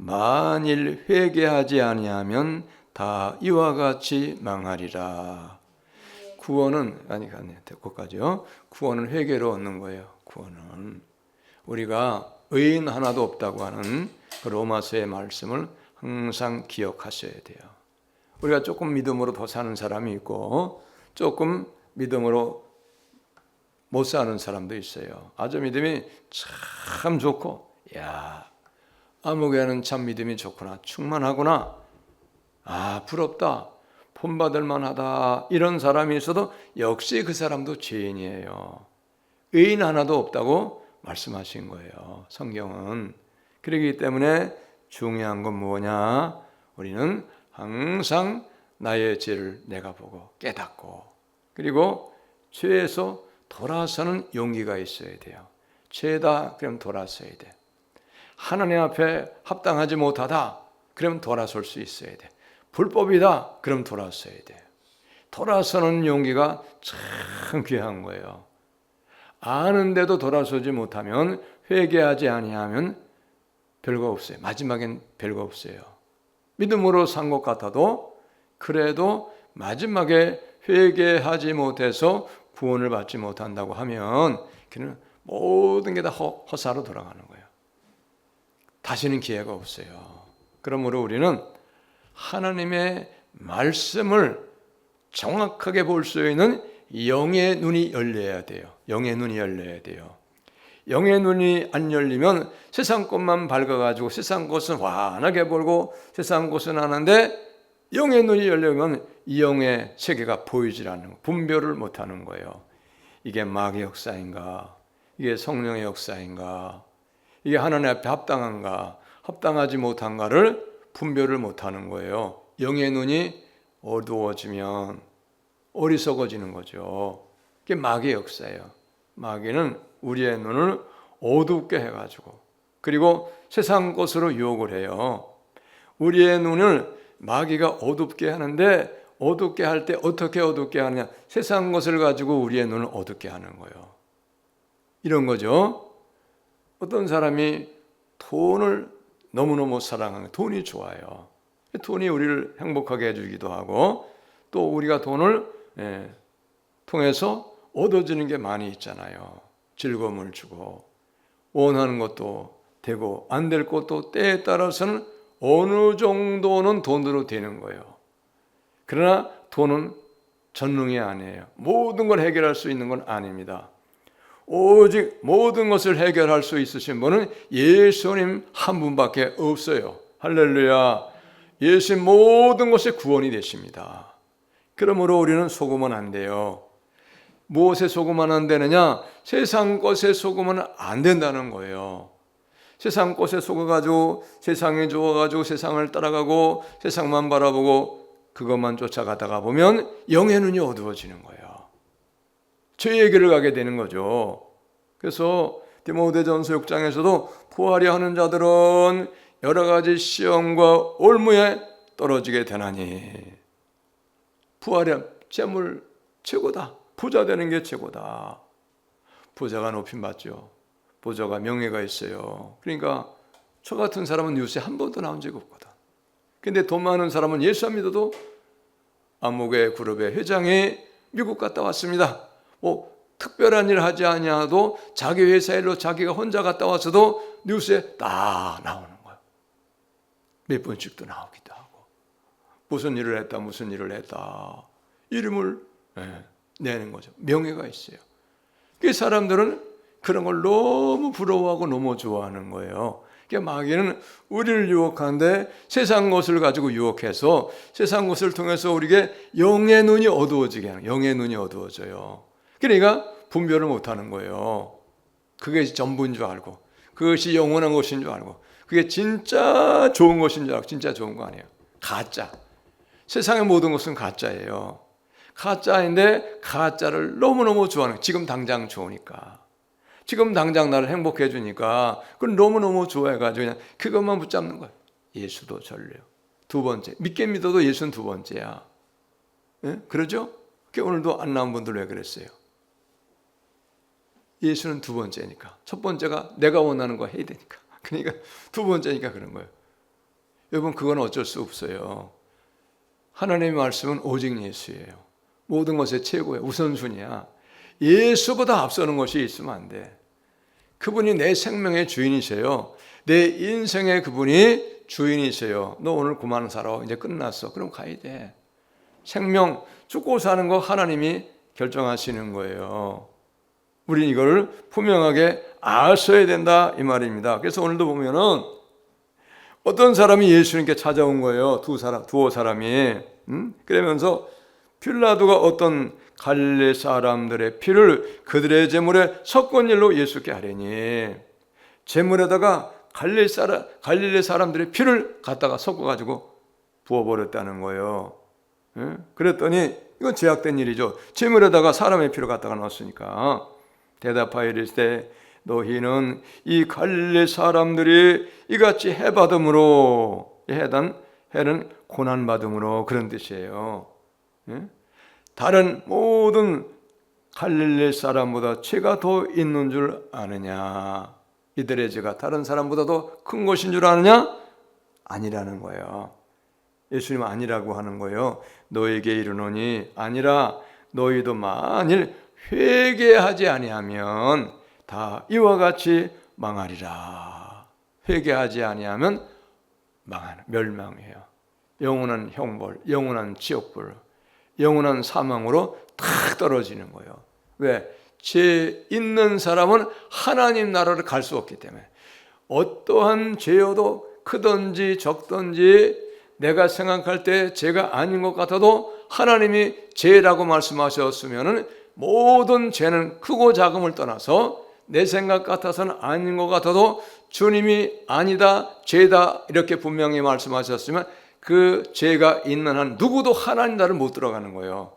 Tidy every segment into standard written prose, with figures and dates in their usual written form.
만일 회개하지 아니하면 다 이와 같이 망하리라. 구원은 거기까지요. 구원은 회개로 얻는 거예요. 구원은 우리가 의인 하나도 없다고 하는 그 로마서의 말씀을 항상 기억하셔야 돼요. 우리가 조금 믿음으로 더 사는 사람이 있고 조금 믿음으로 못 사는 사람도 있어요. 아주 믿음이 참 좋고, 야, 아무개는 참 믿음이 좋구나, 충만하구나, 아, 부럽다, 본받을 만하다, 이런 사람이 있어도 역시 그 사람도 죄인이에요. 의인 하나도 없다고 말씀하신 거예요, 성경은. 그렇기 때문에 중요한 건 뭐냐? 우리는 항상 나의 죄를 내가 보고 깨닫고, 그리고 죄에서 돌아서는 용기가 있어야 돼요. 죄다, 그럼 돌아서야 돼. 하나님 앞에 합당하지 못하다, 그럼 돌아설 수 있어야 돼. 불법이다, 그럼 돌아서야 돼. 돌아서는 용기가 참 귀한 거예요. 아는데도 돌아서지 못하면, 회개하지 아니하면 별거 없어요. 마지막엔 별거 없어요. 믿음으로 산 것 같아도, 그래도 마지막에 회개하지 못해서 구원을 받지 못한다고 하면 그는 모든 게 다 허사로 돌아가는 거예요. 다시는 기회가 없어요. 그러므로 우리는 하나님의 말씀을 정확하게 볼 수 있는 영의 눈이 열려야 돼요. 영의 눈이 열려야 돼요. 영의 눈이 안 열리면 세상 것만 밝아가지고 세상 것은 환하게 보고 세상 것은 하는데, 영의 눈이 열리면 이 영의 세계가 보이질 않는 거예요. 분별을 못하는 거예요. 이게 마귀의 역사인가, 이게 성령의 역사인가, 이게 하나님 앞에 합당한가, 합당하지 못한가를 분별을 못하는 거예요. 영의 눈이 어두워지면 어리석어지는 거죠. 그게 마귀의 역사예요. 마귀는 우리의 눈을 어둡게 해가지고, 그리고 세상 것으로 유혹을 해요. 우리의 눈을 마귀가 어둡게 하는데, 어둡게 할 때 어떻게 어둡게 하느냐? 세상 것을 가지고 우리의 눈을 어둡게 하는 거예요. 이런 거죠. 어떤 사람이 돈을 너무너무 사랑하는, 돈이 좋아요. 돈이 우리를 행복하게 해주기도 하고, 또 우리가 돈을 통해서 얻어지는 게 많이 있잖아요. 즐거움을 주고, 원하는 것도 되고 안 될 것도 때에 따라서는 어느 정도는 돈으로 되는 거예요. 그러나 돈은 전능이 아니에요. 모든 걸 해결할 수 있는 건 아닙니다. 오직 모든 것을 해결할 수 있으신 분은 예수님 한 분밖에 없어요. 할렐루야. 예수님 모든 것에 구원이 되십니다. 그러므로 우리는 속으면 안 돼요. 무엇에 속으면 안 되느냐? 세상 것에 속으면 안 된다는 거예요. 세상 것에 속아가지고 세상에 좋아가지고 세상을 따라가고 세상만 바라보고 그것만 쫓아가다가 보면 영의 눈이 어두워지는 거예요. 죄의 길을 가게 되는 거죠. 그래서 디모데전서 6장에서도 부하려 하는 자들은 여러 가지 시험과 올무에 떨어지게 되나니, 부하려, 재물 최고다, 부자 되는 게 최고다. 부자가 높임 받죠. 부자가 명예가 있어요. 그러니까 저 같은 사람은 뉴스에 한 번도 나온 적이 없거든. 근데 돈 많은 사람은 예수 안 믿어도 암흑의 그룹의 회장이 미국 갔다 왔습니다. 특별한 일 하지 아니하도 자기 회사 일로 자기가 혼자 갔다 왔어도 뉴스에 딱 나오는 거예요. 몇 번씩도 나오기도 하고, 무슨 일을 했다, 무슨 일을 했다, 이름을 내는 거죠. 명예가 있어요. 그 사람들은 그런 걸 너무 부러워하고 너무 좋아하는 거예요. 그러니까 마귀는 우리를 유혹하는데 세상 것을 가지고 유혹해서 세상 것을 통해서 우리에게 영의 눈이 어두워지게 하는, 영의 눈이 어두워져요. 그러니까 분별을 못하는 거예요. 그게 전부인 줄 알고, 그것이 영원한 것인 줄 알고, 그게 진짜 좋은 것인 줄 알고, 진짜 좋은 거 아니에요. 가짜. 세상의 모든 것은 가짜예요. 가짜인데 가짜를 너무너무 좋아하는 거예요. 지금 당장 좋으니까, 지금 당장 나를 행복해 주니까 그걸 너무너무 좋아해가지고 그냥 그것만 붙잡는 거예요. 예수도 전례요. 두 번째, 믿게 믿어도 예수는 두 번째야. 네? 그러죠? 오늘도 안 나온 분들 왜 그랬어요? 예수는 두 번째니까. 첫 번째가 내가 원하는 거 해야 되니까. 그러니까 두 번째니까 그런 거예요. 여러분, 그건 어쩔 수 없어요. 하나님의 말씀은 오직 예수예요. 모든 것의 최고의 우선순위야. 예수보다 앞서는 것이 있으면 안 돼. 그분이 내 생명의 주인이세요. 내 인생의 그분이 주인이세요. 너 오늘 그만 살아. 이제 끝났어. 그럼 가야 돼. 생명 죽고 사는 거 하나님이 결정하시는 거예요. 우리는 이걸 분명하게 아셔야 된다 이 말입니다. 그래서 오늘도 보면은 어떤 사람이 예수님께 찾아온 거예요. 두어 사람이. 그러면서 빌라도가 어떤 갈릴리 사람들의 피를 그들의 제물에 섞은 일로 예수께 하려니, 제물에다가 갈릴리 사람들의 피를 갖다가 섞어가지고 부어버렸다는 거예요. 그랬더니 이건 제약된 일이죠. 제물에다가 사람의 피를 갖다가 넣었으니까. 대답하여 이르시되 너희는 이 갈릴리 사람들이 이같이 해받음으로, 해는 고난받음으로, 그런 뜻이에요. 다른 모든 갈릴리 사람보다 죄가 더 있는 줄 아느냐? 이들의 죄가 다른 사람보다도 큰 것인 줄 아느냐? 아니라는 거예요. 예수님은 아니라고 하는 거예요. 너에게 이르노니, 아니라 너희도 만일 회개하지 아니하면 다 이와 같이 망하리라. 회개하지 아니하면 멸망해요. 영원한 형벌, 영원한 지옥불, 영원한 사망으로 탁 떨어지는 거예요. 왜? 죄 있는 사람은 하나님 나라를 갈 수 없기 때문에. 어떠한 죄여도 크든지 적든지 내가 생각할 때 죄가 아닌 것 같아도 하나님이 죄라고 말씀하셨으면 모든 죄는 크고 작음을 떠나서 내 생각 같아서는 아닌 것 같아도 주님이 아니다, 죄다 이렇게 분명히 말씀하셨으면 그 죄가 있는 한 누구도 하나님 나라를 못 들어가는 거예요.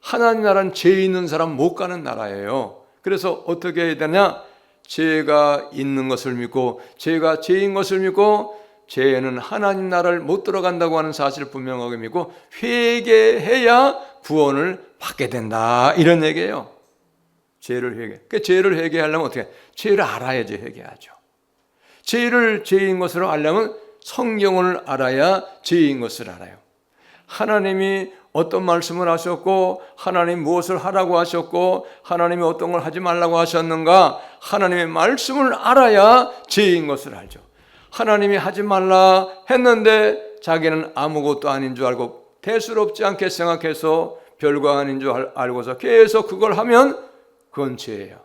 하나님 나라는 죄 있는 사람 못 가는 나라예요. 그래서 어떻게 해야 되냐? 죄가 있는 것을 믿고, 죄가 죄인 것을 믿고, 죄는 하나님 나라를 못 들어간다고 하는 사실을 분명하게 믿고 회개해야 구원을 받게 된다, 이런 얘기예요. 죄를 회개. 그 죄를 회개하려면 어떻게? 죄를 알아야지 회개하죠. 죄를 죄인 것으로 알려면 성경을 알아야 죄인 것을 알아요. 하나님이 어떤 말씀을 하셨고, 하나님 무엇을 하라고 하셨고, 하나님이 어떤 걸 하지 말라고 하셨는가, 하나님의 말씀을 알아야 죄인 것을 알죠. 하나님이 하지 말라 했는데 자기는 아무것도 아닌 줄 알고 대수롭지 않게 생각해서 별거 아닌 줄 알고서 계속 그걸 하면 그건 죄예요.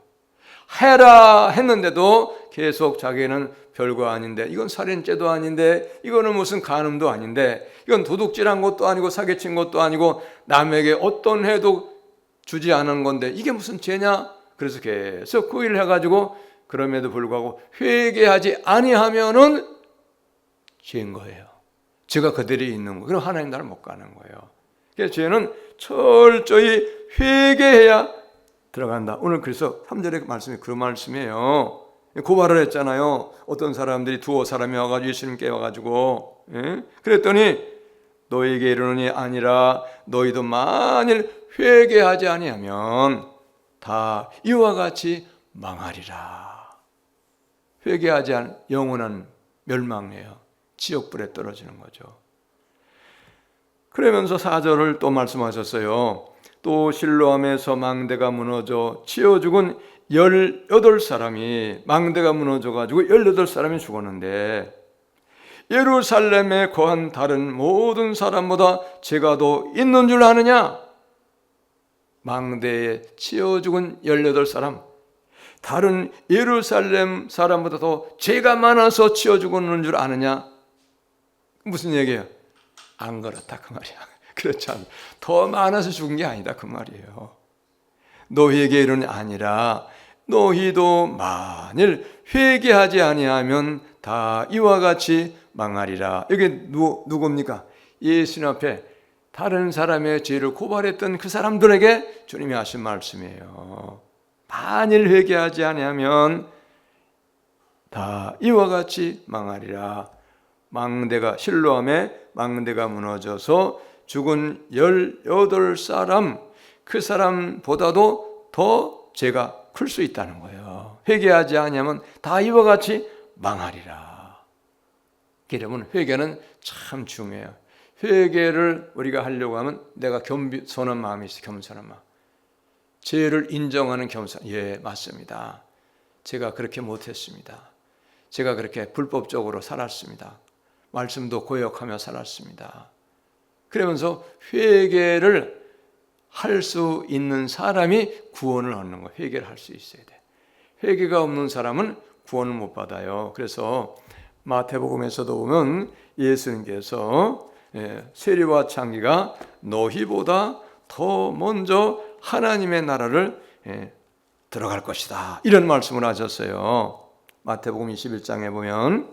해라 했는데도 계속 자기는 별거 아닌데, 이건 살인죄도 아닌데, 이거는 무슨 간음도 아닌데, 이건 도둑질한 것도 아니고 사기친 것도 아니고 남에게 어떤 해도 주지 않은 건데 이게 무슨 죄냐? 그래서 계속 그 일을 해가지고 그럼에도 불구하고 회개하지 아니하면은 죄인 거예요. 죄가 그들이 있는 거예요. 그럼 하나님 나라를 못 가는 거예요. 그래서 죄는 철저히 회개해야 들어간다. 오늘 그래서 3절의 말씀이 그 말씀이에요. 고발을 했잖아요. 어떤 사람들이 두어 사람이 와가지고 예수님께 와가지고, 그랬더니 너에게 이르노니, 아니라 너희도 만일 회개하지 아니하면 다 이와 같이 망하리라. 회개하지 않은 영원한 멸망이에요. 지옥불에 떨어지는 거죠. 그러면서 4절을 또 말씀하셨어요. 또 실로암에서 망대가 무너져 치어 죽은 18사람이, 망대가 무너져 가지고 18사람이 죽었는데 예루살렘에 거한 다른 모든 사람보다 죄가 더 있는 줄 아느냐? 망대에 치어 죽은 18사람, 다른 예루살렘 사람보다 더 죄가 많아서 치어 죽었는 줄 아느냐? 무슨 얘기예요? 안 그렇다 그 말이야. 그렇지 않아. 더 많아서 죽은 게 아니다 그 말이에요. 너희에게 이르노니, 아니라 너희도 만일 회개하지 아니하면 다 이와 같이 망하리라. 이게 누굽니까? 예수님 앞에 다른 사람의 죄를 고발했던 그 사람들에게 주님이 하신 말씀이에요. 만일 회개하지 아니하면 다 이와 같이 망하리라. 망대가, 실로암에 망대가 무너져서 죽은 18사람, 그 사람보다도 더 죄가 클 수 있다는 거예요. 회개하지 아니하면 다 이와 같이 망하리라. 여러분, 회개는 참 중요해요. 회개를 우리가 하려고 하면 내가 겸손한 마음이 있어요. 겸손한 마음. 죄를 인정하는 겸손. 예, 맞습니다. 제가 그렇게 못했습니다. 제가 그렇게 불법적으로 살았습니다. 말씀도 고역하며 살았습니다. 그러면서 회개를 할 수 있는 사람이 구원을 얻는 거예요. 회개를 할 수 있어야 돼. 회개가 없는 사람은 구원을 못 받아요. 그래서 마태복음에서도 보면 예수님께서 세리와 창기가 너희보다 더 먼저 하나님의 나라를 들어갈 것이다, 이런 말씀을 하셨어요. 마태복음 21장에 보면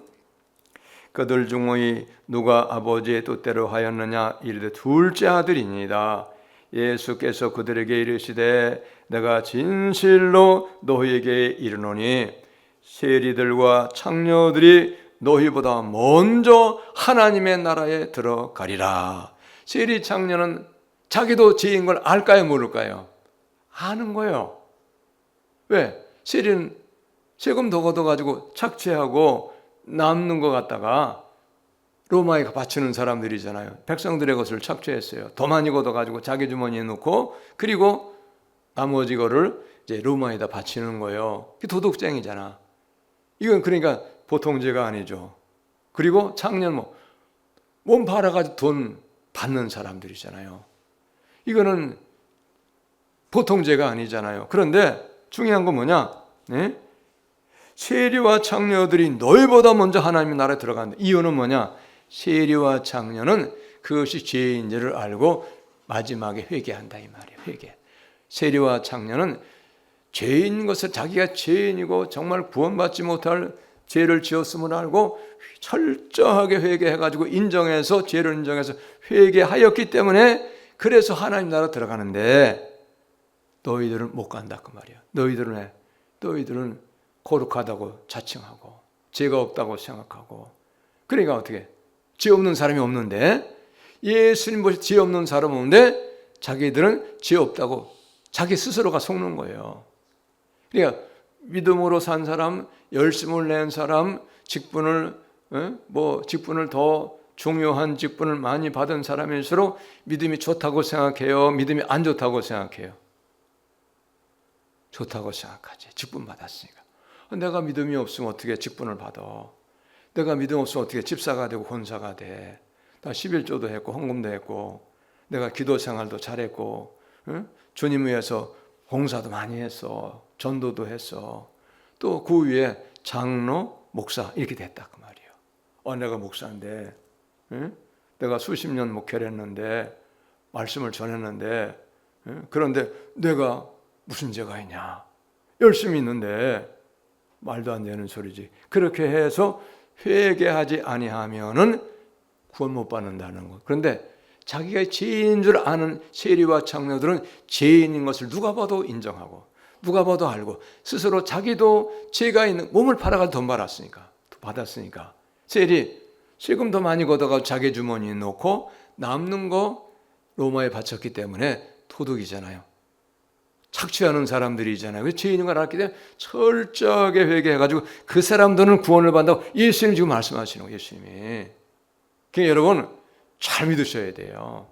그들 중의 누가 아버지의 뜻대로 하였느냐 이르되 둘째 아들이니이다. 예수께서 그들에게 이르시되 내가 진실로 너희에게 이르노니 세리들과 창녀들이 너희보다 먼저 하나님의 나라에 들어가리라. 세리 창녀는 자기도 죄인 걸 알까요, 모를까요? 아는 거예요. 왜? 세리는 세금 더 걷어가지고 착취하고 남는 것 갖다가 로마에 바치는 사람들이잖아요. 백성들의 것을 착취했어요. 더 많이 걷어가지고 자기 주머니에 넣고, 그리고 나머지 거를 이제 로마에다 바치는 거예요. 그게 도둑쟁이잖아. 이건 그러니까 보통 죄가 아니죠. 그리고 창년 몸 팔아가지고 돈 받는 사람들이잖아요. 이거는 보통 죄가 아니잖아요. 그런데 중요한 건 뭐냐? 네? 세리와 창녀들이 너희보다 먼저 하나님의 나라에 들어간다. 이유는 뭐냐? 세리와 창녀는 그것이 죄인지를 알고 마지막에 회개한다, 이 말이에요. 회개. 세리와 창녀는 죄인 것을, 자기가 죄인이고 정말 구원받지 못할 죄를 지었음을 알고 철저하게 회개해가지고 인정해서, 죄를 인정해서 회개하였기 때문에 그래서 하나님 나라 들어가는데, 너희들은 못 간다 그 말이야. 너희들은 거룩하다고 자칭하고 죄가 없다고 생각하고. 그러니까 어떻게? 죄 없는 사람이 없는데, 예수님 보시 죄 없는 사람 없는데 자기들은 죄 없다고 자기 스스로가 속는 거예요. 그러니까 믿음으로 산 사람, 열심을 낸 사람, 직분을 더 중요한 직분을 많이 받은 사람일수록 믿음이 좋다고 생각해요? 믿음이 안 좋다고 생각해요? 좋다고 생각하지. 직분 받았으니까. 내가 믿음이 없으면 어떻게 직분을 받아? 내가 믿음 없으면 어떻게 집사가 되고 권사가 돼? 나 11조도 했고 헌금도 했고 내가 기도 생활도 잘했고, 응? 주님 위해서 봉사도 많이 했어. 전도도 했어. 또 그 위에 장로, 목사 이렇게 됐다 그 말이에요. 내가 목사인데, 응? 내가 수십 년 목회를 했는데, 말씀을 전했는데, 응? 그런데 내가 무슨 죄가 있냐? 열심히 있는데 말도 안 되는 소리지. 그렇게 해서 회개하지 아니하면은 구원 못 받는다는 거. 그런데 자기가 죄인인 줄 아는 세리와 창녀들은 죄인인 것을 누가 봐도 인정하고, 누가 봐도 알고, 스스로 자기도 죄가 있는, 몸을 팔아가지고 돈 받았으니까 세리 세금 더 많이 걷어가지고 자기 주머니에 넣고 남는 거 로마에 바쳤기 때문에 도둑이잖아요. 착취하는 사람들이잖아요. 그 죄인인 걸 알기 때문에 철저하게 회개해가지고 그 사람들은 구원을 받는다고 예수님 지금 말씀하시는 거예요. 예수님이. 그러니까 여러분 잘 믿으셔야 돼요.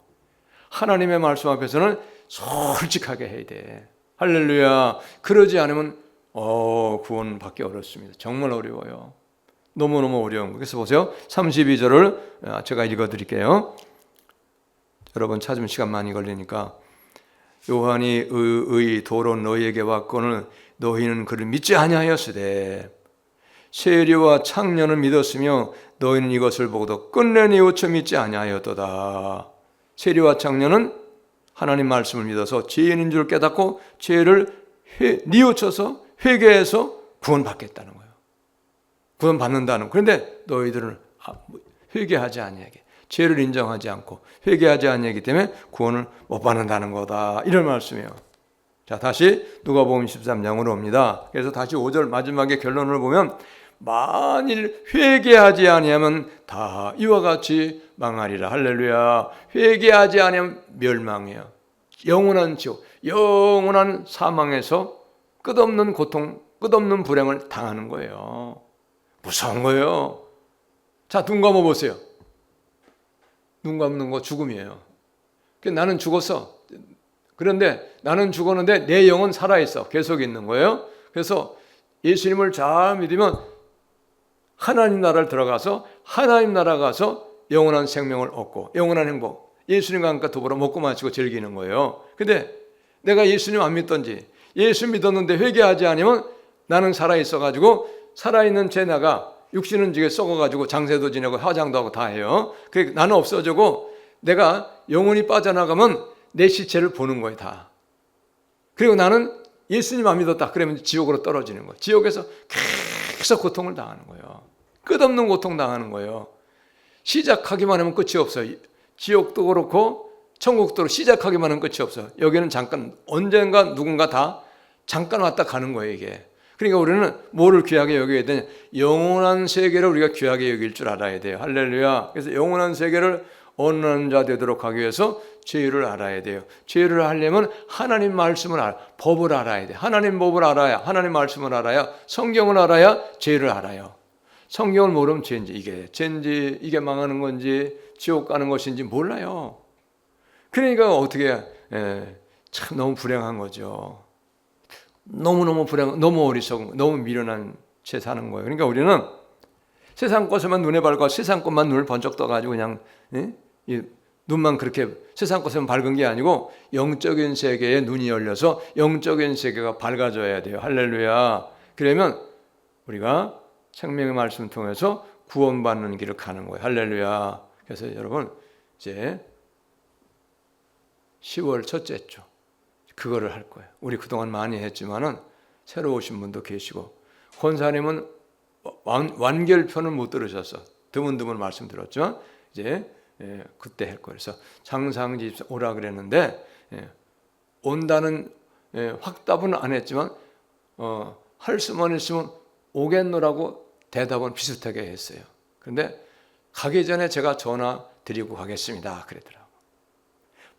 하나님의 말씀 앞에서는 솔직하게 해야 돼. 할렐루야. 그러지 않으면 구원 받기 어렵습니다. 정말 어려워요. 너무너무 어려운 거예요. 그래서 보세요. 32절을 제가 읽어드릴게요. 여러분 찾으면 시간 많이 걸리니까. 요한이 의의 도로 너희에게 왔거늘 너희는 그를 믿지 아니하였으되 세리와 창녀는 믿었으며 너희는 이것을 보고도 끝내 뉘우쳐 믿지 아니하였도다. 세리와 창녀는 하나님 말씀을 믿어서 죄인인 줄 깨닫고 죄를 뉘우쳐서 회개해서 구원받겠다는 거예요. 구원받는다는 거예요. 그런데 너희들은 회개하지 아니하게, 죄를 인정하지 않고 회개하지 않기 때문에 구원을 못 받는다는 거다, 이런 말씀이에요. 자, 다시 누가복음 13장으로 옵니다. 그래서 다시 5절 마지막에 결론을 보면 만일 회개하지 아니하면 다 이와 같이 망하리라. 할렐루야. 회개하지 아니하면 멸망이에요. 영원한 지옥, 영원한 사망에서 끝없는 고통, 끝없는 불행을 당하는 거예요. 무서운 거예요. 자, 눈 감아 보세요. 눈 감는 거 죽음이에요. 나는 죽었어. 그런데 나는 죽었는데 내 영은 살아있어. 계속 있는 거예요. 그래서 예수님을 잘 믿으면 하나님 나라를 들어가서 하나님 나라 가서 영원한 생명을 얻고 영원한 행복, 예수님과 함께 더불어 먹고 마시고 즐기는 거예요. 근데 내가 예수님 안 믿던지 예수 믿었는데 회개하지 않으면 나는 살아있어가지고 살아있는 제 나가 육신은 지게 썩어가지고 장세도 지내고 화장도 하고 다 해요. 나는 없어지고 내가 영혼이 빠져나가면 내 시체를 보는 거예요, 다. 그리고 나는 예수님 안 믿었다 그러면 지옥으로 떨어지는 거예요. 지옥에서 계속 고통을 당하는 거예요. 끝없는 고통 당하는 거예요. 시작하기만 하면 끝이 없어요. 지옥도 그렇고 천국도 시작하기만 하면 끝이 없어요. 여기는 잠깐 언젠가 누군가 다 잠깐 왔다 가는 거예요, 이게. 그러니까 우리는 뭐를 귀하게 여겨야 되냐? 영원한 세계를 우리가 귀하게 여길 줄 알아야 돼요. 할렐루야. 그래서 영원한 세계를 얻는 자 되도록 하기 위해서 죄를 알아야 돼요. 죄를 하려면 하나님 말씀을 법을 알아야 돼요. 하나님 법을 알아야, 하나님 말씀을 알아야, 성경을 알아야 죄를 알아요. 성경을 모르면 죄인지, 이게 망하는 건지 지옥 가는 것인지 몰라요. 그러니까 어떻게 참 너무 불행한 거죠. 너무너무 불행, 너무 어리석은, 너무 미련한 채 사는 거예요. 그러니까 우리는 세상 것에만 눈에 밝고 세상 것만 눈을 번쩍 떠가지고 그냥 이 눈만 그렇게 세상 것에만 밝은 게 아니고 영적인 세계에 눈이 열려서 영적인 세계가 밝아져야 돼요. 할렐루야. 그러면 우리가 생명의 말씀을 통해서 구원받는 길을 가는 거예요. 할렐루야. 그래서 여러분 이제 10월 첫째 주 그거를 할 거예요. 우리 그동안 많이 했지만은 새로 오신 분도 계시고 권사님은 완결편은 못 들으셨어. 드문드문 말씀 들었지만 이제 그때 할 거예요. 그래서 장상집 오라 그랬는데 온다는 확답은 안 했지만 할 수만 있으면 오겠노라고 대답은 비슷하게 했어요. 그런데 가기 전에 제가 전화 드리고 가겠습니다 그랬더라고.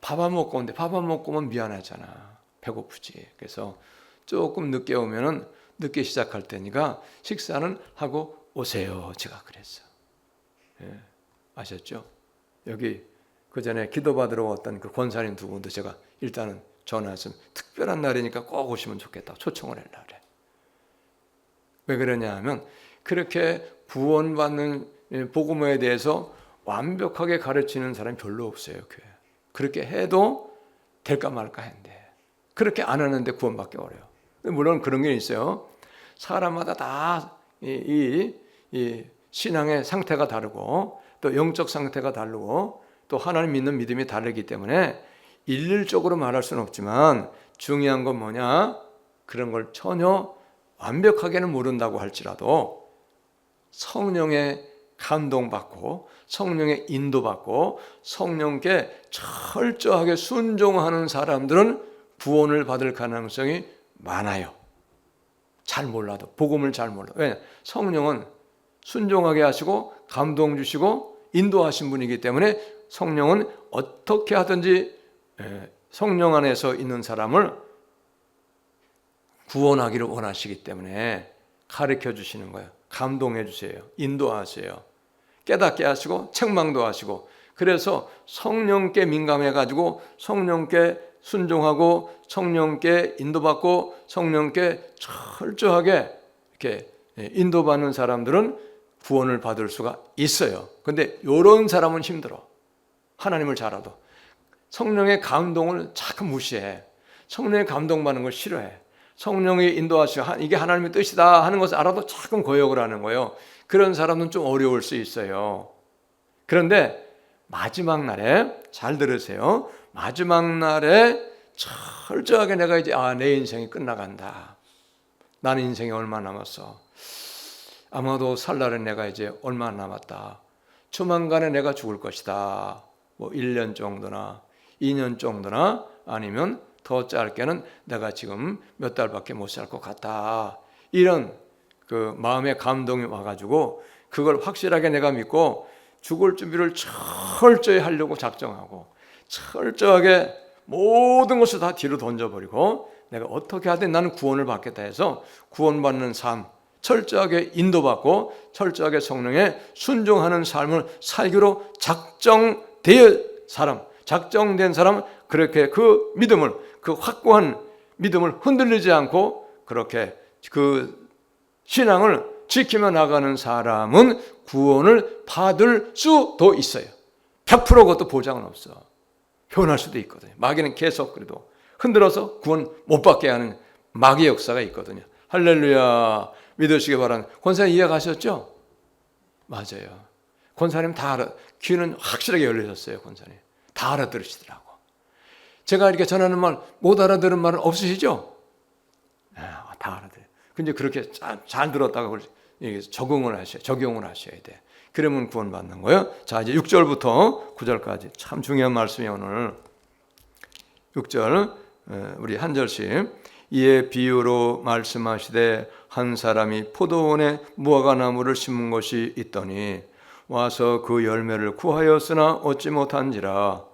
밥 안 먹고 오는데 밥 안 먹고 오면 미안하잖아. 배고프지. 그래서 조금 늦게 오면은 늦게 시작할 테니까 식사는 하고 오세요. 제가 그랬어. 아셨죠? 여기 그 전에 기도받으러 왔던 그 권사님 두 분도 제가 일단은 전화했으면 특별한 날이니까 꼭 오시면 좋겠다. 초청을 하려고 그래. 왜 그러냐 하면 그렇게 구원받는 복음에 대해서 완벽하게 가르치는 사람이 별로 없어요. 교회. 그렇게 해도 될까 말까 했는데 그렇게 안 하는데 구원받기 어려워요. 물론 그런 게 있어요. 사람마다 다 이 신앙의 상태가 다르고 또 영적 상태가 다르고 또 하나님 믿는 믿음이 다르기 때문에 일률적으로 말할 수는 없지만 중요한 건 뭐냐? 그런 걸 전혀 완벽하게는 모른다고 할지라도 성령의 감동받고 성령의 인도받고 성령께 철저하게 순종하는 사람들은 구원을 받을 가능성이 많아요. 잘 몰라도 복음을 잘 몰라도. 왜냐? 성령은 순종하게 하시고 감동 주시고 인도하신 분이기 때문에 성령은 어떻게 하든지 성령 안에서 있는 사람을 구원하기를 원하시기 때문에 가르쳐 주시는 거예요. 감동해 주세요. 인도하세요. 깨닫게 하시고 책망도 하시고 그래서 성령께 민감해 가지고 성령께 순종하고 성령께 인도받고 성령께 철저하게 이렇게 인도받는 사람들은 구원을 받을 수가 있어요. 근데 이런 사람은 힘들어. 하나님을 잘 알아도 성령의 감동을 자꾸 무시해. 성령의 감동받는 걸 싫어해. 성령이 인도하시고 이게 하나님의 뜻이다 하는 것을 알아도 자꾸 거역을 하는 거예요. 그런 사람은 좀 어려울 수 있어요. 그런데 마지막 날에 잘 들으세요. 마지막 날에 철저하게 내가 이제 내 인생이 끝나간다. 나는 인생이 얼마 남았어. 아마도 살 날은 내가 이제 얼마 남았다. 조만간에 내가 죽을 것이다. 뭐 1년 정도나 2년 정도나 아니면 더 짧게는 내가 지금 몇 달밖에 못 살 것 같다. 이런 그 마음의 감동이 와가지고 그걸 확실하게 내가 믿고 죽을 준비를 철저히 하려고 작정하고 철저하게 모든 것을 다 뒤로 던져버리고 내가 어떻게 하든 나는 구원을 받겠다 해서 구원받는 삶, 철저하게 인도받고 철저하게 성령에 순종하는 삶을 살기로 작정된 사람, 그렇게 그 믿음을, 그 확고한 믿음을 흔들리지 않고 그렇게 그 신앙을 지키며 나가는 사람은 구원을 받을 수도 있어요. 100% 그것도 보장은 없어. 변할 수도 있거든요. 마귀는 계속 그래도 흔들어서 구원 못 받게 하는 마귀의 역사가 있거든요. 할렐루야. 믿으시기 바랍니다. 권사님 이해가셨죠? 맞아요. 권사님 다 귀는 확실하게 열리셨어요. 권사님 다 알아들으시더라고. 제가 이렇게 전하는 말 못 알아들은 말은 없으시죠? 다 알아들어요. 근데 그렇게 잘 들었다가 적용을 하셔야 돼. 그러면 구원받는 거예요. 자, 이제 6절부터 9절까지 참 중요한 말씀이 오늘 6절 우리 한 절씩. 이에 비유로 말씀하시되 한 사람이 포도원에 무화과 나무를 심은 것이 있더니 와서 그 열매를 구하였으나 얻지 못한지라.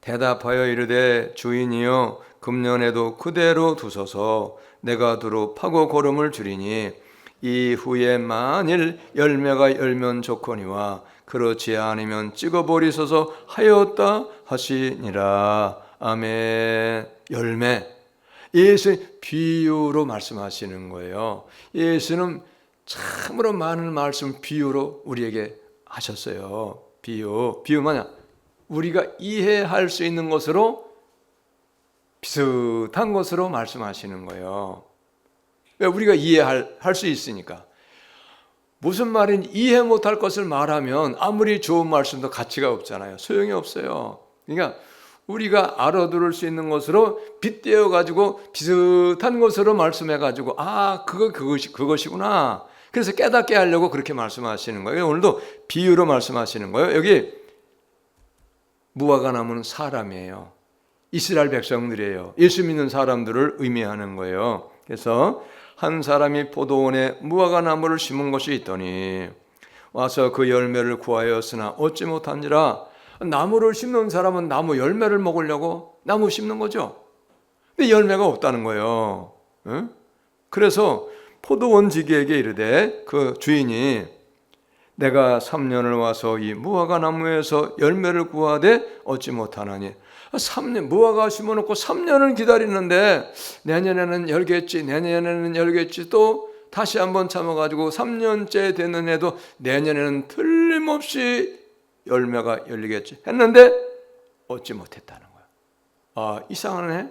대답하여 이르되 주인이여 금년에도 그대로 두소서 내가 두루 파고 거름을 주리니 이후에 만일 열매가 열면 좋거니와 그렇지 않으면 찍어버리소서 하였다 하시니라. 아멘. 열매. 예수 비유로 말씀하시는 거예요. 예수는 참으로 많은 말씀 비유로 우리에게 하셨어요. 비유 뭐냐? 우리가 이해할 수 있는 것으로 비슷한 것으로 말씀하시는 거예요. 왜? 우리가 이해할 수 있으니까. 무슨 말인지 이해 못할 것을 말하면 아무리 좋은 말씀도 가치가 없잖아요. 소용이 없어요. 그러니까 우리가 알아들을 수 있는 것으로 빗대어 가지고 비슷한 것으로 말씀해 가지고 그것이구나. 그래서 깨닫게 하려고 그렇게 말씀하시는 거예요. 오늘도 비유로 말씀하시는 거예요. 여기 무화과 나무는 사람이에요. 이스라엘 백성들이에요. 예수 믿는 사람들을 의미하는 거예요. 그래서 한 사람이 포도원에 무화과 나무를 심은 것이 있더니 와서 그 열매를 구하였으나 얻지 못한지라. 나무를 심는 사람은 나무 열매를 먹으려고 나무 심는 거죠. 근데 열매가 없다는 거예요. 그래서 포도원지기에게 이르되 그 주인이 내가 3년을 와서 이 무화과 나무에서 열매를 구하되 얻지 못하나니. 3년 무화과 심어놓고 3년을 기다리는데 내년에는 열겠지 또 다시 한번 참아가지고 3년째 되는 해도 내년에는 틀림없이 열매가 열리겠지 했는데 얻지 못했다는 거야. 이상하네.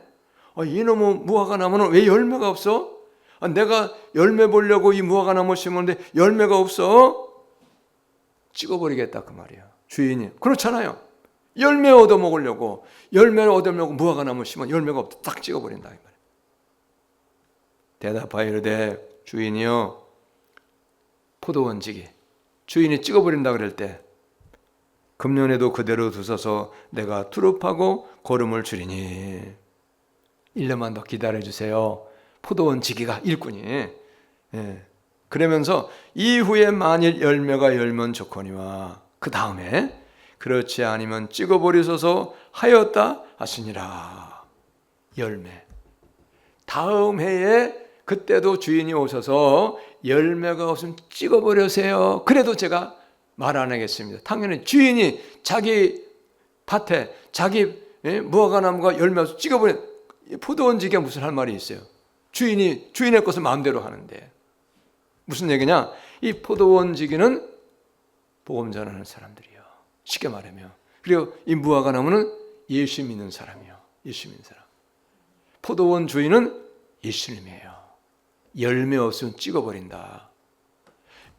이놈의 무화과 나무는 왜 열매가 없어? 내가 열매 보려고 이 무화과 나무 심었는데 열매가 없어? 찍어버리겠다 그 말이야. 주인이. 그렇잖아요. 열매 얻어먹으려고 열매를 얻으려고 무화과 나무 심은 열매가 없다. 딱 찍어버린다 이 말이야. 대답하여 이르되 주인이여 포도원지기. 주인이 찍어버린다 그럴 때 금년에도 그대로 두소서 내가 두릅하고 거름을 주리니. 1년만 더 기다려주세요. 포도원지기가 일꾼이. 그러면서 이후에 만일 열매가 열면 좋거니와 그 다음에 그렇지 않으면 찍어버리소서 하였다 하시니라. 열매. 다음 해에 그때도 주인이 오셔서 열매가 없으면 찍어버리세요. 그래도 제가 말 안 하겠습니다. 당연히 주인이 자기 밭에 자기 무화과 나무가 열매 없으면 찍어버려. 포도원지기가 무슨 할 말이 있어요. 주인의 것을 마음대로 하는데. 무슨 얘기냐? 이 포도원지기는 복음 전하는 사람들이요. 쉽게 말하면. 그리고 이 무화과 나무는 예수 믿는 사람이요. 예수 믿는 사람. 포도원 주인은 예수님이에요. 열매 없으면 찍어버린다.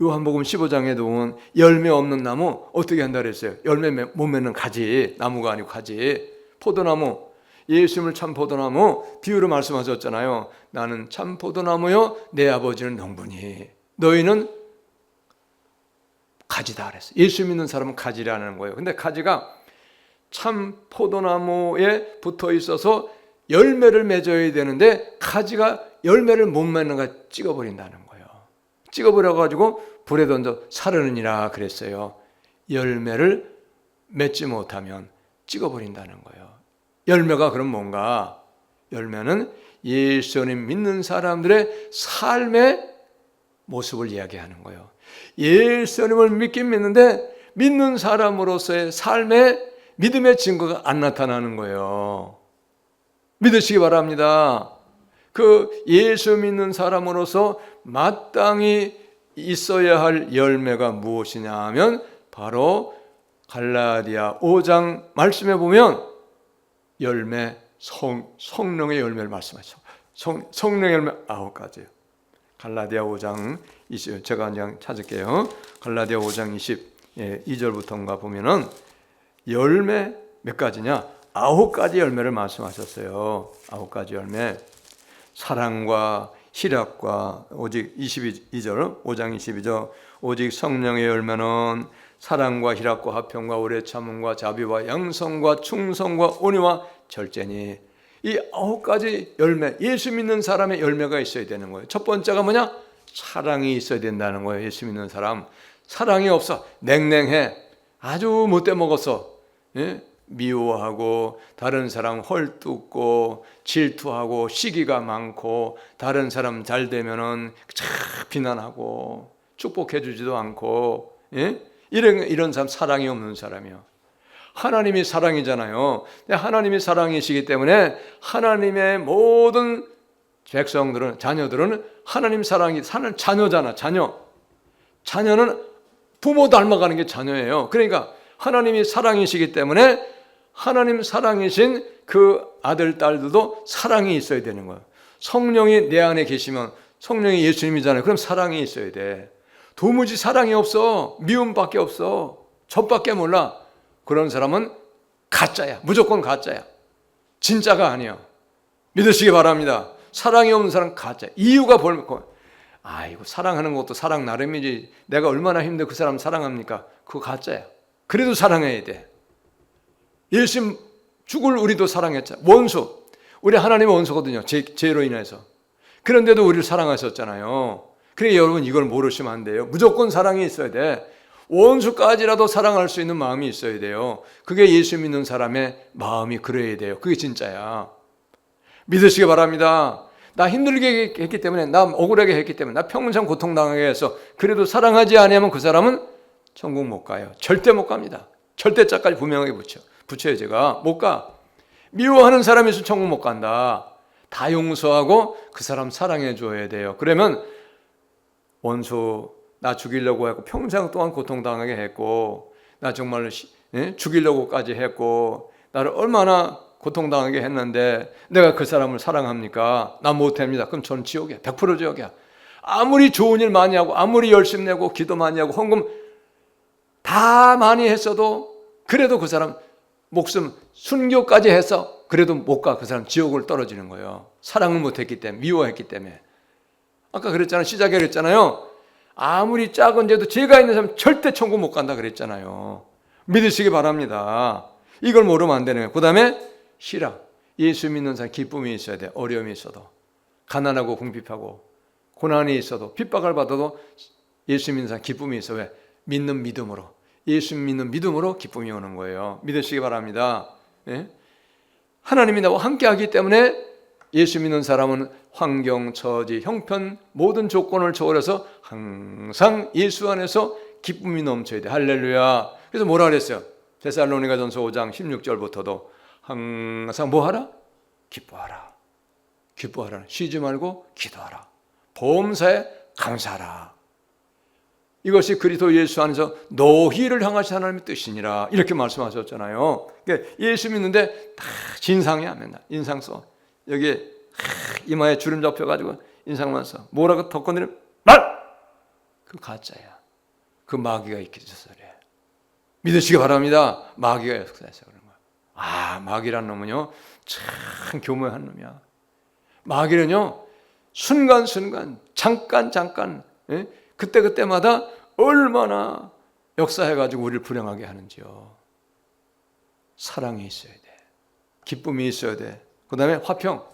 요한복음 15장에 보면 열매 없는 나무 어떻게 한다 그랬어요? 열매 못 맺는 가지. 나무가 아니고 가지. 포도나무. 예수님을 참 포도나무 비유로 말씀하셨잖아요. 나는 참 포도나무요 내 아버지는 농부니 너희는 가지다 그랬어요. 예수 믿는 사람은 가지라는 거예요. 근데 가지가 참 포도나무에 붙어 있어서 열매를 맺어야 되는데 가지가 열매를 못 맺는 거 찍어버린다는 거예요. 찍어버려가지고 불에 던져 사르느니라 그랬어요. 열매를 맺지 못하면 찍어버린다는 거예요. 열매가 그럼 뭔가? 열매는 예수님 믿는 사람들의 삶의 모습을 이야기하는 거예요. 예수님을 믿긴 믿는데 믿는 사람으로서의 삶의 믿음의 증거가 안 나타나는 거예요. 믿으시기 바랍니다. 그 예수 믿는 사람으로서 마땅히 있어야 할 열매가 무엇이냐 하면 바로 갈라디아 5장 말씀해 보면 열매, 성령의 열매를 말씀하죠. 성령의 열매 9가지예요. 갈라디아 5장 20, 제가 그냥 찾을게요. 갈라디아 5장 22절부터인가 보면은 열매 몇 가지냐? 9가지 열매를 말씀하셨어요. 9가지 열매. 사랑과 희락과 오직 22절 5장 22절 오직 성령의 열매는 사랑과 희락과 화평과 오래 참음과 자비와 양성과 충성과 온유와 절제니. 이 9가지 열매, 예수 믿는 사람의 열매가 있어야 되는 거예요. 첫 번째가 뭐냐? 사랑이 있어야 된다는 거예요. 예수 믿는 사람. 사랑이 없어. 냉랭해. 아주 못돼 먹었어. 예? 미워하고 다른 사람 헐뜯고 질투하고 시기가 많고 다른 사람 잘 되면은 비난하고 축복해 주지도 않고, 예? 이런 사람 사랑이 없는 사람이요. 하나님이 사랑이잖아요. 하나님이 사랑이시기 때문에 하나님의 모든 백성들은, 자녀들은 하나님 사랑이 사는 자녀잖아. 자녀는 부모 닮아가는 게 자녀예요. 그러니까 하나님이 사랑이시기 때문에 하나님 사랑이신 그 아들, 딸들도 사랑이 있어야 되는 거예요. 성령이 내 안에 계시면, 성령이 예수님이잖아요. 그럼 사랑이 있어야 돼. 도무지 사랑이 없어. 미움밖에 없어. 젖밖에 몰라. 그런 사람은 가짜야. 무조건 가짜야. 진짜가 아니야. 믿으시기 바랍니다. 사랑이 없는 사람은 가짜야. 이유가 아이고, 사랑하는 것도 사랑 나름이지. 내가 얼마나 힘든데 그 사람 사랑합니까? 그거 가짜야. 그래도 사랑해야 돼. 예수님 죽을 우리도 사랑했잖아. 원수. 우리 하나님의 원수거든요. 죄로 인해서. 그런데도 우리를 사랑하셨잖아요. 그러니까 여러분 이걸 모르시면 안 돼요. 무조건 사랑이 있어야 돼. 원수까지라도 사랑할 수 있는 마음이 있어야 돼요. 그게 예수 믿는 사람의 마음이 그래야 돼요. 그게 진짜야. 믿으시기 바랍니다. 나 힘들게 했기 때문에, 나 억울하게 했기 때문에, 나 평생 고통당하게 해서 그래도 사랑하지 않으면 그 사람은 천국 못 가요. 절대 못 갑니다. 절대자까지 분명하게 붙여요. 제가 못 가. 미워하는 사람이 있으면 천국 못 간다. 다 용서하고 그 사람 사랑해 줘야 돼요. 그러면 원수 나 죽이려고 했고 평생 동안 고통당하게 했고 나 정말 죽이려고까지 했고 나를 얼마나 고통당하게 했는데 내가 그 사람을 사랑합니까? 나 못합니다. 그럼 저는 지옥이야. 100% 지옥이야. 아무리 좋은 일 많이 하고 아무리 열심히 내고 기도 많이 하고 헌금 다 많이 했어도 그래도 그 사람 목숨 순교까지 해서 그래도 못 가. 그 사람 지옥을 떨어지는 거예요. 사랑을 못했기 때문에, 미워했기 때문에. 아까 그랬잖아요. 시작에 그랬잖아요. 아무리 작은 죄도 죄가 있는 사람 절대 천국 못 간다 그랬잖아요. 믿으시기 바랍니다. 이걸 모르면 안 되는 거예요. 그 다음에 희락. 예수 믿는 사람 기쁨이 있어야 돼. 어려움이 있어도. 가난하고 궁핍하고 고난이 있어도 핍박을 받아도 예수 믿는 사람 기쁨이 있어. 왜? 믿는 믿음으로. 예수 믿는 믿음으로 기쁨이 오는 거예요. 믿으시기 바랍니다. 예? 하나님이 나와 함께 하기 때문에 예수 믿는 사람은 환경, 처지, 형편 모든 조건을 초월해서 항상 예수 안에서 기쁨이 넘쳐야 돼. 할렐루야. 그래서 뭐라 그랬어요? 데살로니가전서 5장 16절부터도 항상 뭐하라? 기뻐하라. 기뻐하라. 쉬지 말고 기도하라. 범사에 감사하라. 이것이 그리스도 예수 안에서 너희를 향하신 하나님의 뜻이니라. 이렇게 말씀하셨잖아요. 그러니까 예수 믿는데 다 진상이야. 맨날 인상 써. 여기에 이마에 주름 잡혀가지고 인상만 써. 뭐라고 덧건드리면 말! 그 가짜야. 그 마귀가 있게 있어서 그래. 믿으시기 바랍니다. 마귀가 역사해서 그런 거야. 아, 마귀란 놈은요 참 교묘한 놈이야. 마귀는요 순간순간 잠깐 예? 그때마다 얼마나 역사해가지고 우리를 불행하게 하는지요. 사랑이 있어야 돼. 기쁨이 있어야 돼. 그 다음에 화평.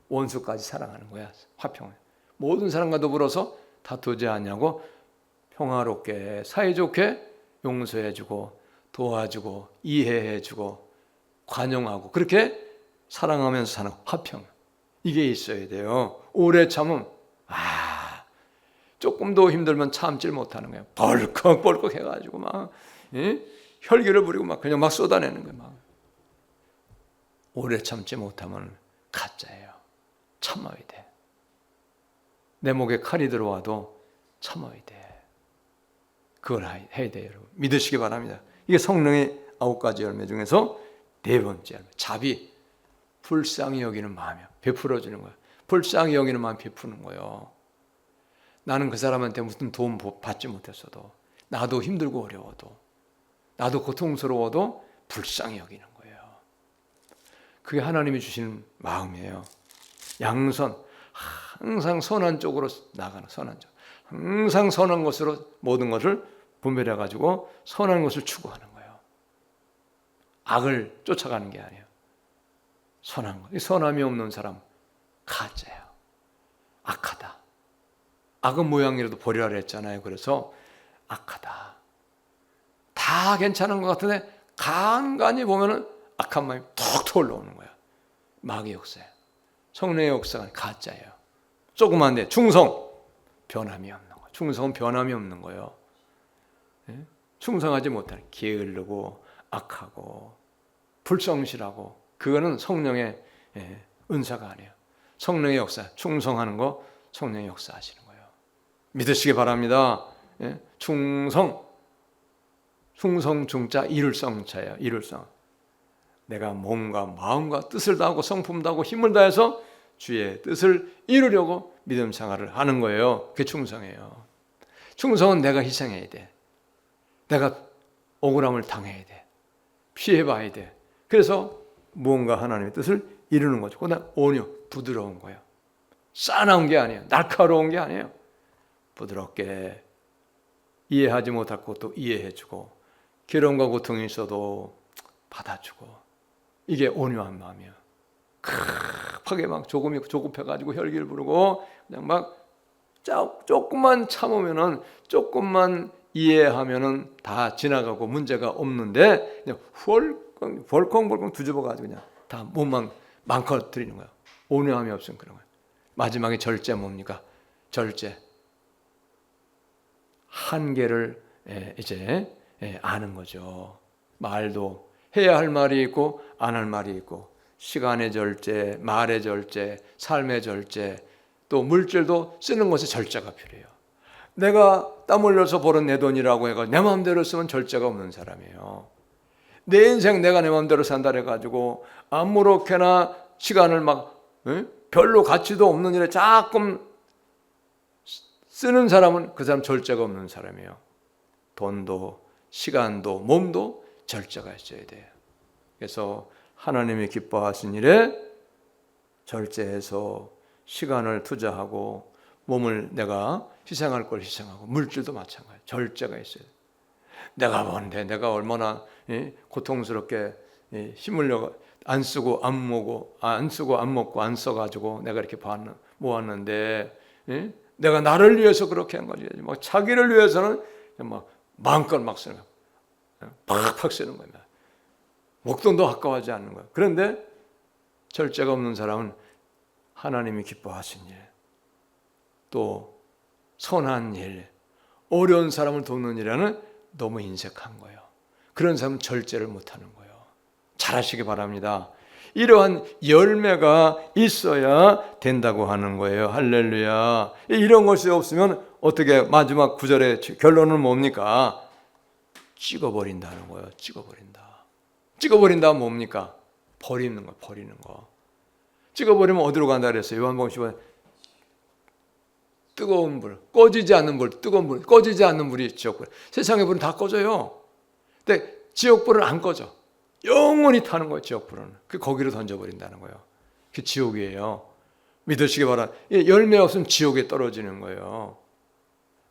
원수까지 사랑하는 거야. 화평. 모든 사람과 더불어서 다투지 않냐고 평화롭게 사이좋게 용서해주고 도와주고 이해해주고 관용하고 그렇게 사랑하면서 사는 화평, 이게 있어야 돼요. 오래 참음, 조금도 힘들면 참질 못하는 거예요. 벌컥벌컥 해가지고 막 혈기를 부리고 막 그냥 막 쏟아내는 거예요. 막. 오래 참지 못하면 가짜예요. 참아야 돼. 내 목에 칼이 들어와도 참아야 돼. 그걸 해야 돼요, 여러분. 믿으시기 바랍니다. 이게 성령의 9가지 열매 중에서 4번째 열매, 자비. 불쌍히 여기는 마음이야. 베풀어 주는 거야. 불쌍히 여기는 마음 베푸는 거예요. 나는 그 사람한테 무슨 도움 받지 못했어도, 나도 힘들고 어려워도, 나도 고통스러워도 불쌍히 여기는 거예요. 그게 하나님이 주시는 마음이에요. 양선, 항상 선한 쪽으로 나가는, 선한 쪽. 항상 선한 것으로 모든 것을 분별해가지고 선한 것을 추구하는 거예요. 악을 쫓아가는 게 아니에요. 선한 것. 선함이 없는 사람 가짜예요. 악하다. 악은 모양이라도 버리라 그랬잖아요. 그래서 악하다. 다 괜찮은 것 같은데 간간히 보면은 악한 마음이 톡톡 올라오는 거야. 마귀의 역사예요. 성령의 역사가 가짜예요. 조그만데 충성, 변함이 없는 거예요. 충성은 변함이 없는 거예요. 충성하지 못하는, 게으르고 악하고 불성실하고, 그거는 성령의 은사가 아니에요. 성령의 역사, 충성하는 거 성령의 역사하시는 거예요. 믿으시기 바랍니다. 충성, 충자 이룰성자예요. 이룰성. 내가 몸과 마음과 뜻을 다하고 성품 다하고 힘을 다해서 주의 뜻을 이루려고 믿음 생활을 하는 거예요. 그게 충성이에요. 충성은 내가 희생해야 돼. 내가 억울함을 당해야 돼. 피해봐야 돼. 그래서 무언가 하나님의 뜻을 이루는 거죠. 그다음 온유, 부드러운 거예요. 싸나운 게 아니에요. 날카로운 게 아니에요. 부드럽게 이해하지 못할 것도 이해해주고, 괴로움과 고통이 있어도 받아주고, 이게 온유한 마음이에요. 급하게 막 조급해가지고 혈기를 부르고 그냥 막 조금만 참으면은, 조금만 이해하면은 다 지나가고 문제가 없는데 그냥 벌컹벌컹 뒤집어가지고 그냥 다 몸만 망가뜨리는 거예요. 온유함이 없으면 그런 거예요. 마지막에 절제 뭡니까? 절제. 한계를 이제 아는 거죠. 말도 해야 할 말이 있고 안 할 말이 있고, 시간의 절제, 말의 절제, 삶의 절제, 또 물질도 쓰는 것에 절제가 필요해요. 내가 땀 흘려서 벌은 내 돈이라고 해서 내 마음대로 쓰면 절제가 없는 사람이에요. 내 인생 내가 내 마음대로 산다 해가지고 아무렇게나 시간을 막 별로 가치도 없는 일에 조금 쓰는 사람은 그 사람 절제가 없는 사람이에요. 돈도 시간도 몸도 절제가 있어야 돼요. 그래서 하나님이 기뻐하신 일에 절제해서 시간을 투자하고 몸을 내가 희생할 걸 희생하고, 물질도 마찬가지 절제가 있어요. 내가 뭔데 내가 얼마나 고통스럽게 힘을 안 쓰고 안 먹고 안 써가지고 내가 이렇게 모았는데 내가 나를 위해서 그렇게 한 거지. 막 자기를 위해서는 막 마음껏 막 쓰는 거야. 팍팍 쓰는 거야. 목돈도 아까워하지 않는 거야. 그런데 절제가 없는 사람은 하나님이 기뻐하신 일, 또 선한 일, 어려운 사람을 돕는 일에는 너무 인색한 거예요. 그런 사람은 절제를 못하는 거예요. 잘하시기 바랍니다. 이러한 열매가 있어야 된다고 하는 거예요. 할렐루야. 이런 것이 없으면 어떻게, 마지막 구절의 결론은 뭡니까? 찍어버린다는 거예요. 찍어버린다 뭡니까? 버리는 거, 버리는 거. 찍어버리면 어디로 간다 그랬어요? 요한복음 10번. 뜨거운 불, 꺼지지 않는 불, 뜨거운 불, 꺼지지 않는 불이 지옥불. 세상의 불은 다 꺼져요. 근데 지옥불은 안 꺼져. 영원히 타는 거예요, 지옥불은. 그 거기로 던져버린다는 거예요. 그게 지옥이에요. 믿으시기 바랍니다. 열매 없으면 지옥에 떨어지는 거예요.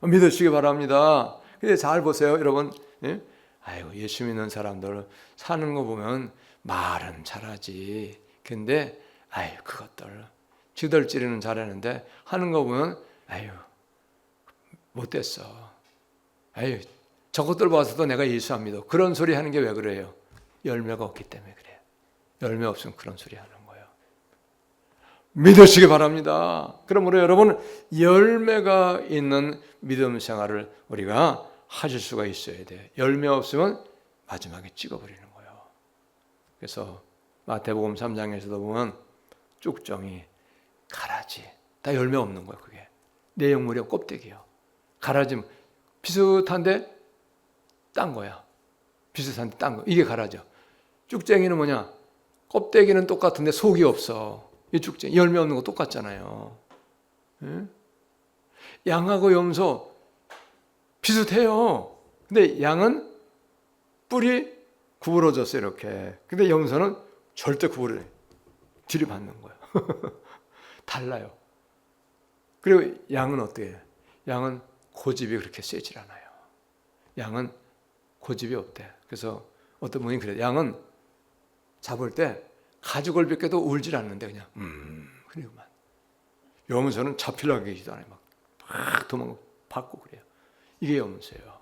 믿으시기 바랍니다. 근데 잘 보세요, 여러분. 아이고, 예수 믿는 사람들 사는 거 보면 말은 잘하지. 근데 아유, 그것들 지들지리는 잘하는데 하는 거 보면 아유, 못됐어. 아유, 저것들 봐서도 내가 예수 안 믿어. 그런 소리 하는 게 왜 그래요? 열매가 없기 때문에 그래요. 열매 없으면 그런 소리 하는 거예요. 믿으시기 바랍니다. 그러므로 여러분, 열매가 있는 믿음 생활을 우리가 하실 수가 있어야 돼. 열매 없으면 마지막에 찍어버리는 거예요. 그래서 마태복음 3장에서도 보면 쭉정이, 가라지, 다 열매 없는 거예요. 그게 내용물이 껍데기예요. 가라지 비슷한데 딴 거야. 비슷한데 딴 거. 이게 가라죠. 쭉쟁이는 뭐냐? 껍데기는 똑같은데 속이 없어. 이 쭉쟁이 열매 없는 거 똑같잖아요. 응? 양하고 염소 비슷해요. 근데 양은 뿔이 구부러졌어요, 이렇게. 근데 염소는 절대 구부러져. 들이받는 거예요. 달라요. 그리고 양은 어떻게 해요? 양은 고집이 그렇게 세질 않아요. 양은 고집이 없대. 그래서 어떤 분이 그래요. 양은 잡을 때 가죽을 벗겨도 울질 않는데 그냥 그리고만. 염소는 잡히려고 하기도 않아요. 막 도망 받고 그래요. 이게 염소예요.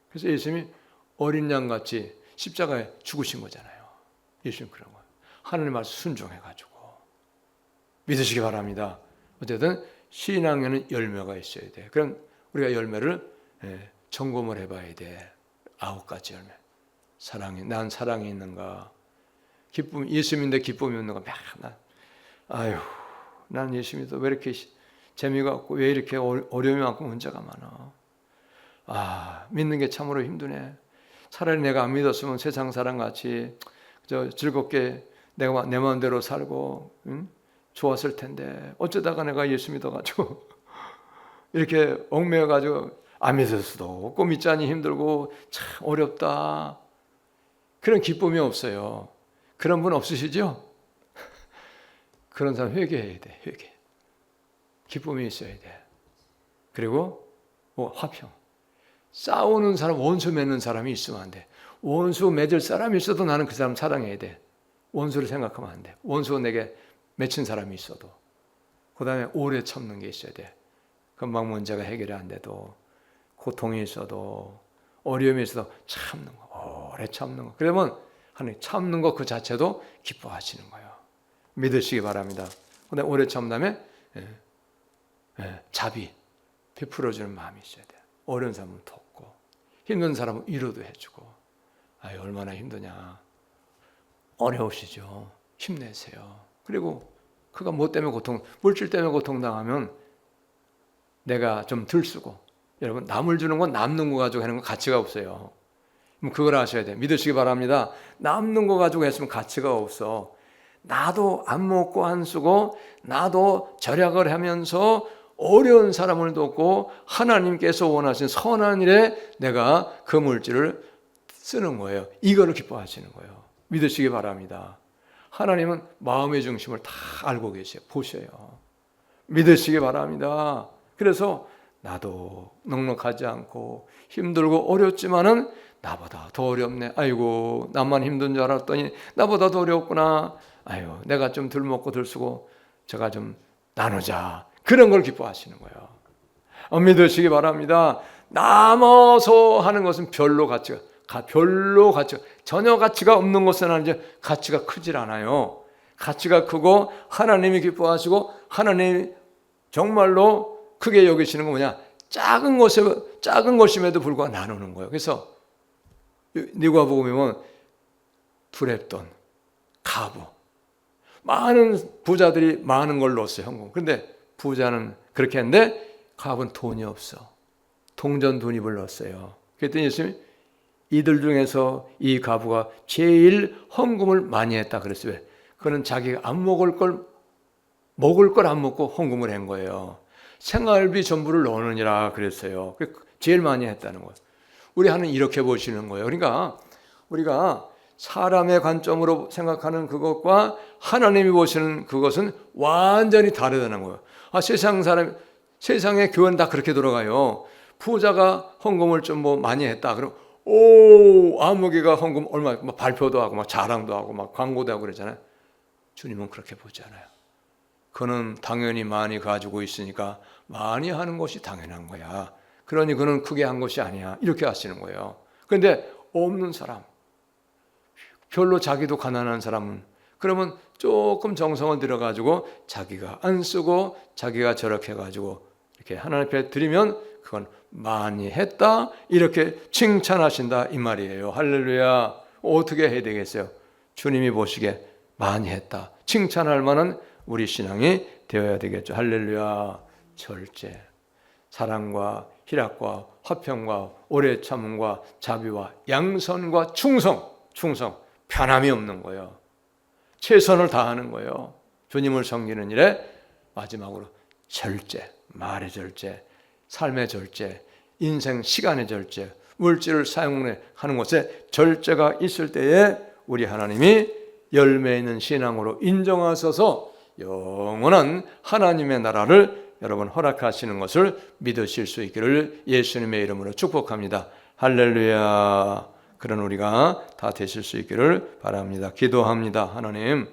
그래서 예수님이 어린 양같이 십자가에 죽으신 거잖아요. 예수님 그런 거예요. 하나님 말씀 순종해가지고 믿으시기 바랍니다. 어쨌든 신앙에는 열매가 있어야 돼. 그럼 우리가 열매를 점검을 해봐야 돼. 9가지 열매. 사랑이, 난 사랑이 있는가? 기쁨, 예수 믿는데 기쁨이 없는가? 난 예수 믿어 왜 이렇게 재미가 없고 왜 이렇게 어려움이 많고 문제가 많아? 믿는 게 참으로 힘드네. 차라리 내가 안 믿었으면 세상 사람같이 즐겁게 내가 내 마음대로 살고 좋았을 텐데 어쩌다가 내가 예수 믿어가지고 이렇게 얽매여가지고 안 믿을 수도 없고 믿자니 힘들고 참 어렵다. 그런 기쁨이 없어요. 그런 분 없으시죠? 그런 사람 회개해야 돼. 회개. 기쁨이 있어야 돼. 그리고 화평. 싸우는 사람, 원수 맺는 사람이 있으면 안 돼. 원수 맺을 사람이 있어도 나는 그 사람 사랑해야 돼. 원수를 생각하면 안 돼. 원수 내게 맺힌 사람이 있어도. 그 다음에 오래 참는 게 있어야 돼. 금방 문제가 해결이 안 돼도, 고통이 있어도, 어려움이 있어도 참는 거, 오래 참는 거. 그러면 하나님 참는 것 그 자체도 기뻐하시는 거예요. 믿으시기 바랍니다. 그 다음에 오래 참는 다음에 자비, 베풀어주는 마음이 있어야 돼요. 어려운 사람은 돕고, 힘든 사람은 위로도 해주고. 얼마나 힘드냐. 어려우시죠. 힘내세요. 그리고 그가 뭐 때문에 물질 때문에 고통당하면 내가 좀 들쓰고, 여러분 남을 주는 건 남는 거 가지고 하는 건 가치가 없어요. 그걸 아셔야 돼요. 믿으시기 바랍니다. 남는 거 가지고 했으면 가치가 없어. 나도 안 먹고 안 쓰고 나도 절약을 하면서 어려운 사람을 돕고 하나님께서 원하신 선한 일에 내가 그 물질을 쓰는 거예요. 이거를 기뻐하시는 거예요. 믿으시기 바랍니다. 하나님은 마음의 중심을 다 알고 계세요. 보셔요. 믿으시기 바랍니다. 그래서 나도 넉넉하지 않고 힘들고 어렵지만은 나보다 더 어렵네. 아이고, 나만 힘든 줄 알았더니 나보다 더 어렵구나. 아유, 내가 좀 덜 먹고 덜 쓰고 제가 좀 나누자. 그런 걸 기뻐하시는 거예요. 믿으시기 바랍니다. 남아서 하는 것은 별로 가치가 전혀 가치가 없는 것은 아니죠. 가치가 크질 않아요. 가치가 크고 하나님이 기뻐하시고 하나님이 정말로 크게 여기시는 건 뭐냐? 작은 것임에도 불구하고 나누는 거예요. 그래서 누가복음에 보면 두렙돈, 가부, 많은 부자들이 많은 걸 넣었어요. 현금. 그런데 부자는 그렇게 했는데 가부는 돈이 없어. 동전 돈입을 넣었어요. 그랬더니 예수님이 이들 중에서 이 가부가 제일 헌금을 많이 했다 그랬어요. 왜? 그는 자기가 안 먹을 걸 안 먹고 헌금을 한 거예요. 생활비 전부를 넣느니라 그랬어요. 제일 많이 했다는 거예요. 우리 하나님 이렇게 보시는 거예요. 그러니까 우리가 사람의 관점으로 생각하는 그것과 하나님이 보시는 그것은 완전히 다르다는 거예요. 세상의 교회는 다 그렇게 돌아가요. 부자가 헌금을 좀 많이 했다. 그럼 아무개가 헌금 얼마 발표도 하고 막 자랑도 하고 막 광고도 하고 그러잖아요. 주님은 그렇게 보지 않아요. 그는 당연히 많이 가지고 있으니까 많이 하는 것이 당연한 거야. 그러니 그는 크게 한 것이 아니야. 이렇게 하시는 거예요. 그런데 없는 사람, 별로 자기도 가난한 사람은 그러면 조금 정성을 들여가지고 자기가 안 쓰고 자기가 저렇게 해가지고 이렇게 하나님 앞에 드리면 그건 많이 했다 이렇게 칭찬하신다 이 말이에요. 할렐루야. 어떻게 해야 되겠어요? 주님이 보시기에 많이 했다 칭찬할 만한 우리 신앙이 되어야 되겠죠. 할렐루야. 절제, 사랑과 희락과 화평과 오래 참음과 자비와 양선과 충성 변함이 없는 거예요. 최선을 다하는 거예요. 주님을 섬기는 일에 마지막으로 절제, 말의 절제, 삶의 절제, 인생 시간의 절제, 물질을 사용하는 것에 절제가 있을 때에 우리 하나님이 열매 있는 신앙으로 인정하셔서 영원한 하나님의 나라를 여러분 허락하시는 것을 믿으실 수 있기를 예수님의 이름으로 축복합니다. 할렐루야. 그런 우리가 다 되실 수 있기를 바랍니다. 기도합니다. 하나님